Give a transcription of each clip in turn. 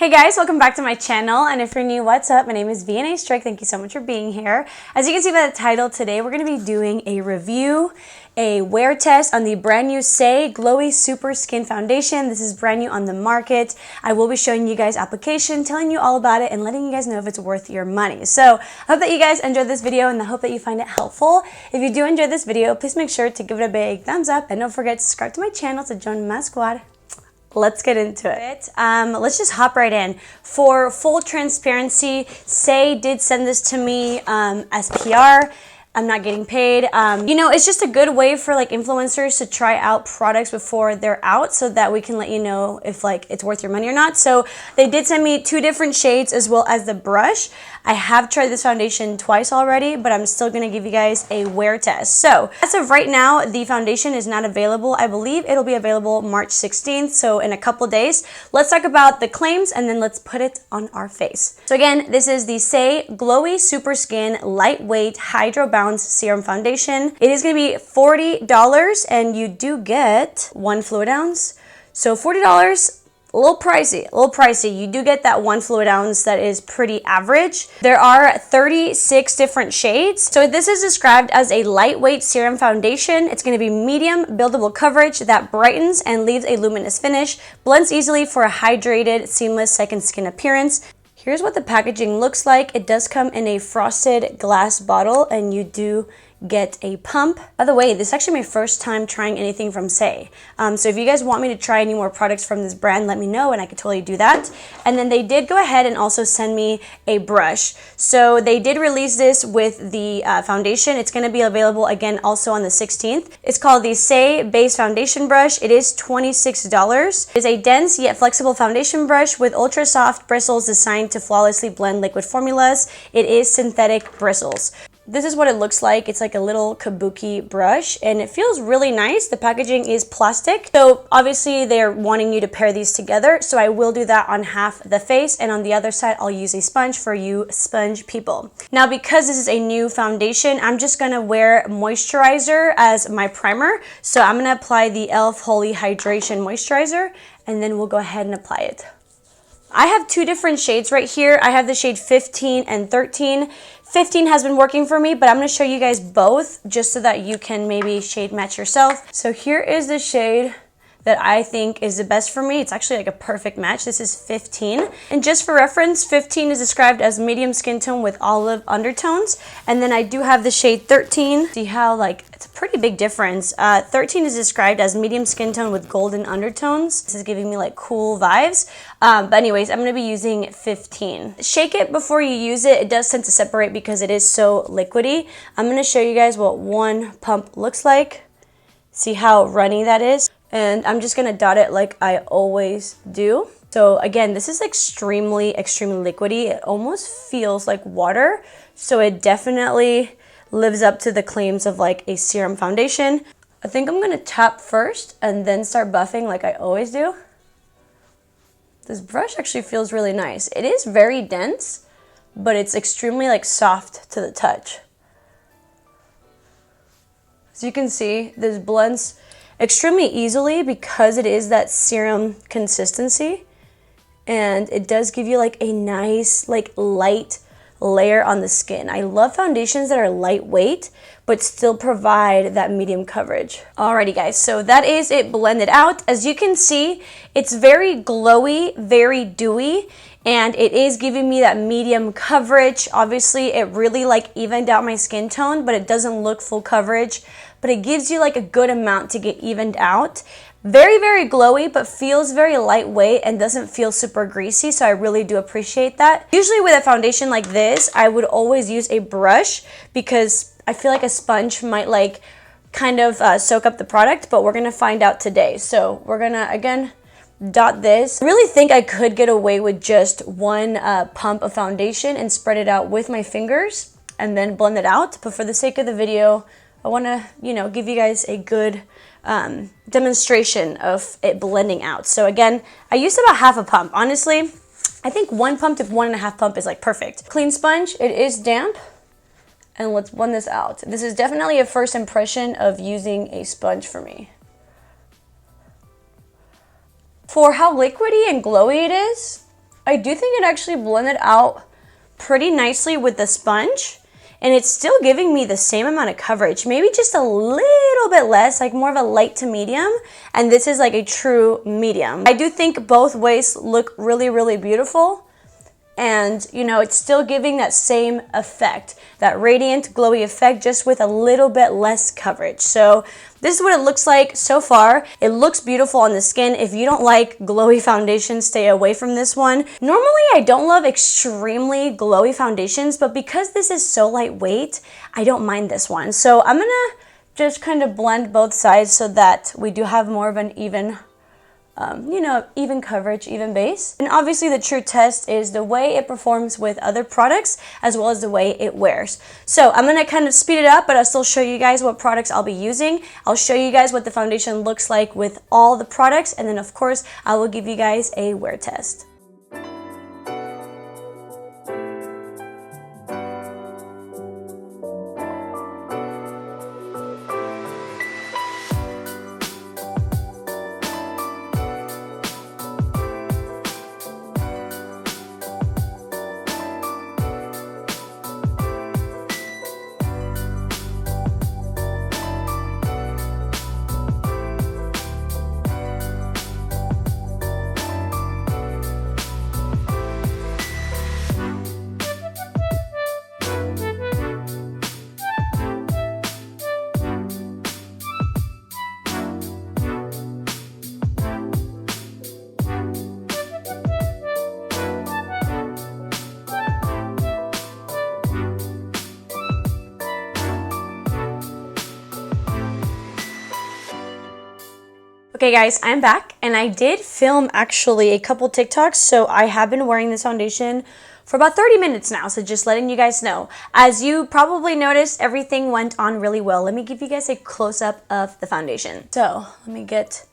Hey guys, welcome back to my channel, and if you're new, what's up? My name is vianney.strick. Thank you so much for being here. As you can see by the title, today we're going to be doing a review, a wear test on the brand new SAIE Glowy Super Skin Foundation. This is brand new on the market. I will be showing you guys application, telling you all about it, and letting you guys know if it's worth your money. So I hope that you guys enjoyed this video, and I hope that you find it helpful. If you do enjoy this video, please make sure to give it a big thumbs up, and don't forget to subscribe to my channel to join my squad. Let's get into it. Let's just hop right in. For full transparency, SAIE did send this to me as PR. I'm not getting paid. You know, it's just a good way for like influencers to try out products before they're out so that we can let you know if like it's worth your money or not. So they did send me 2 different shades as well as the brush. I have tried this foundation twice already, but I'm still gonna give you guys a wear test. So as of right now, the foundation is not available. I believe it'll be available March 16th, so in a couple days. Let's talk about the claims and then let's put it on our face. So again, this is the SAIE Glowy Super Skin Lightweight Hydrobounce Serum Foundation. It is gonna be $40 and you do get 1 fluid ounce. So $40, a little pricey. You do get that 1 fluid ounce that is pretty average. There are 36 different shades. So this is described as a lightweight serum foundation. It's going to be medium buildable coverage that brightens and leaves a luminous finish, blends easily for a hydrated, seamless second skin appearance. Here's what the packaging looks like. It does come in a frosted glass bottle and you do get a pump. By the way, this is actually my first time trying anything from SAIE. So if you guys want me to try any more products from this brand, let me know and I could totally do that. And then they did go ahead and also send me a brush. So they did release this with the foundation. It's going to be available again also on the 16th. It's called the SAIE Base Foundation Brush. It is $26. It is a dense yet flexible foundation brush with ultra soft bristles designed to flawlessly blend liquid formulas. It is synthetic bristles. This is what it looks like. It's like a little kabuki brush and it feels really nice. The packaging is plastic. So obviously they're wanting you to pair these together. So I will do that on half the face and on the other side, I'll use a sponge for you sponge people. Now, because this is a new foundation, I'm just gonna wear moisturizer as my primer. So I'm gonna apply the e.l.f. Holy Hydration Moisturizer and then we'll go ahead and apply it. I have 2 different shades right here. I have the shade 15 and 13. 15 has been working for me, but I'm going to show you guys both just so that you can maybe shade match yourself. So here is the shade that I think is the best for me. It's actually like a perfect match. This is 15. And just for reference, 15 is described as medium skin tone with olive undertones. And then I do have the shade 13. See how like it's a pretty big difference. 13 is described as medium skin tone with golden undertones. This is giving me like cool vibes. But anyways, I'm gonna be using 15. Shake it before you use it. It does tend to separate because it is so liquidy. I'm gonna show you guys what 1 pump looks like. See how runny that is? And I'm just gonna dot it like I always do. So again, this is extremely liquidy. It almost feels like water. So it definitely lives up to the claims of like a serum foundation. I think I'm gonna tap first and then start buffing like I always do. This brush actually feels really nice. It is very dense, but it's extremely like soft to the touch. As you can see, this blends extremely easily because it is that serum consistency, and it does give you like a nice like light layer on the skin. I love foundations that are lightweight but still provide that medium coverage. Alrighty guys, so that is it blended out. As you can see, it's very glowy, very dewy, and it is giving me that medium coverage. Obviously it really like evened out my skin tone, but it doesn't look full coverage, but it gives you like a good amount to get evened out. Very glowy, but feels very lightweight and doesn't feel super greasy, so I really do appreciate that. Usually with a foundation like this, I would always use a brush because I feel like a sponge might like kind of soak up the product, but we're gonna find out today. So we're gonna, again, dot this. I really think I could get away with just 1 pump of foundation and spread it out with my fingers and then blend it out, but for the sake of the video, I wanna, you know, give you guys a good demonstration of it blending out. So again, I used about half a pump. Honestly, I think 1 pump to 1.5 pump is like perfect. Clean sponge, it is damp, and let's blend this out. This is definitely a first impression of using a sponge for me. For how liquidy and glowy it is, I do think it actually blended out pretty nicely with the sponge, and it's still giving me the same amount of coverage, maybe just a little bit less, like more of a light to medium, and this is like a true medium. I do think both ways look really, really beautiful, and you know, it's still giving that same effect, that radiant, glowy effect, just with a little bit less coverage. So this is what it looks like so far. It looks beautiful on the skin. If you don't like glowy foundation, stay away from this one. Normally, I don't love extremely glowy foundations, but because this is so lightweight, I don't mind this one. So I'm gonna just kind of blend both sides so that we do have more of an even you know, even coverage, even base. And obviously the true test is the way it performs with other products as well as the way it wears. So I'm gonna kind of speed it up, but I'll still show you guys what products I'll be using. I'll show you guys what the foundation looks like with all the products, and then of course I will give you guys a wear test. Okay guys, I'm back, and I did film actually a couple TikToks, so I have been wearing this foundation for about 30 minutes now, so just letting you guys know. As you probably noticed, everything went on really well. Let me give you guys a close-up of the foundation. So, let me get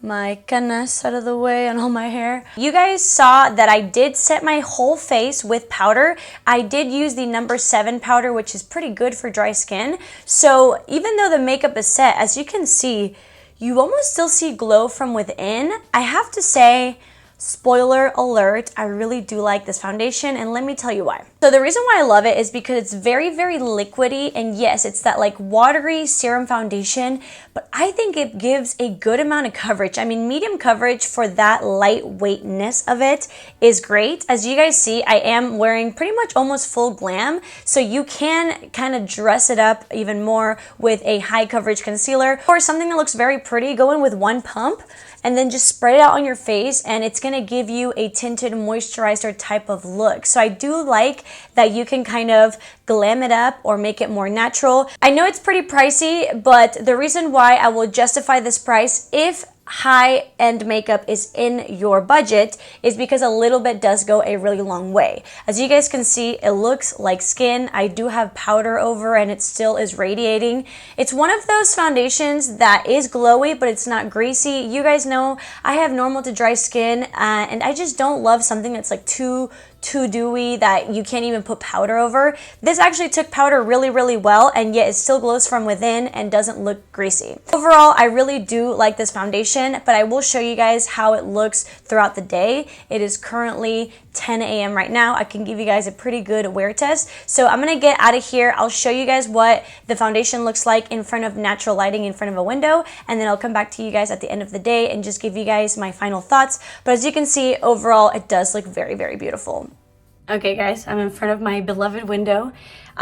my canas out of the way on all my hair. You guys saw that I did set my whole face with powder. I did use the number 7 powder, which is pretty good for dry skin. So, even though the makeup is set, as you can see, you almost still see glow from within. I have to say, spoiler alert, I really do like this foundation, and let me tell you why. So the reason why I love it is because it's very, very liquidy, and yes, it's that like watery serum foundation, but I think it gives a good amount of coverage. I mean, medium coverage for that lightweightness of it is great. As you guys see, I am wearing pretty much almost full glam, so you can kind of dress it up even more with a high coverage concealer or something that looks very pretty. Go in with one pump and then just spread it out on your face, and it's gonna give you a tinted moisturizer type of look. So I do like that you can kind of glam it up or make it more natural. I know it's pretty pricey, but the reason why I will justify this price if high-end makeup is in your budget is because a little bit does go a really long way. As you guys can see, it looks like skin. I do have powder over and it still is radiating. It's one of those foundations that is glowy, but it's not greasy. You guys know I have normal to dry skin, and I just don't love something that's like too dewy that you can't even put powder over. This actually took powder really, really well, and yet it still glows from within and doesn't look greasy. Overall, I really do like this foundation, but I will show you guys how it looks throughout the day. It is currently 10 a.m. right now. I can give you guys a pretty good wear test. So I'm gonna get out of here. I'll show you guys what the foundation looks like in front of natural lighting in front of a window, and then I'll come back to you guys at the end of the day and just give you guys my final thoughts. But as you can see, overall, it does look very, very beautiful. Okay guys, I'm in front of my beloved window.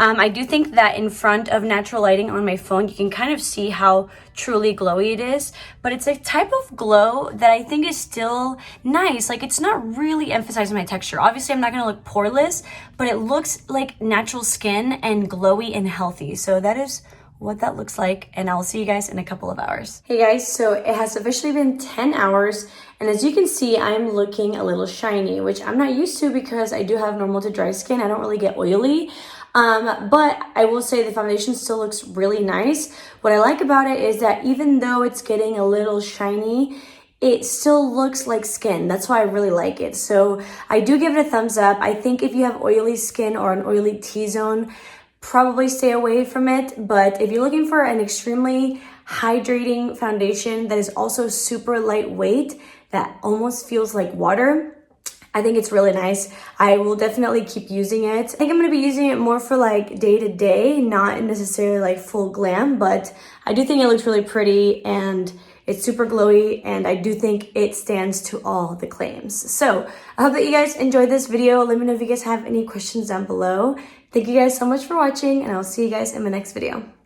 I do think that in front of natural lighting on my phone, you can kind of see how truly glowy it is, but it's a type of glow that I think is still nice. Like, it's not really emphasizing my texture. Obviously, I'm not gonna look poreless, but it looks like natural skin and glowy and healthy. So that is what that looks like, and I'll see you guys in a couple of hours. Hey guys, so it has officially been 10 hours, and as you can see, I'm looking a little shiny, which I'm not used to because I do have normal to dry skin. I don't really get oily, but I will say the foundation still looks really nice. What I like about it is that even though it's getting a little shiny, it still looks like skin. That's why I really like it. So I do give it a thumbs up. I think if you have oily skin or an oily T-zone, probably stay away from it. But if you're looking for an extremely hydrating foundation that is also super lightweight, that almost feels like water, I think it's really nice. I will definitely keep using it. I think I'm going to be using it more for like day to day, not necessarily like full glam, but I do think it looks really pretty and it's super glowy, and I do think it stands to all the claims. So I hope that you guys enjoyed this video. Let me know if you guys have any questions down below. Thank you guys so much for watching, and I'll see you guys in my next video.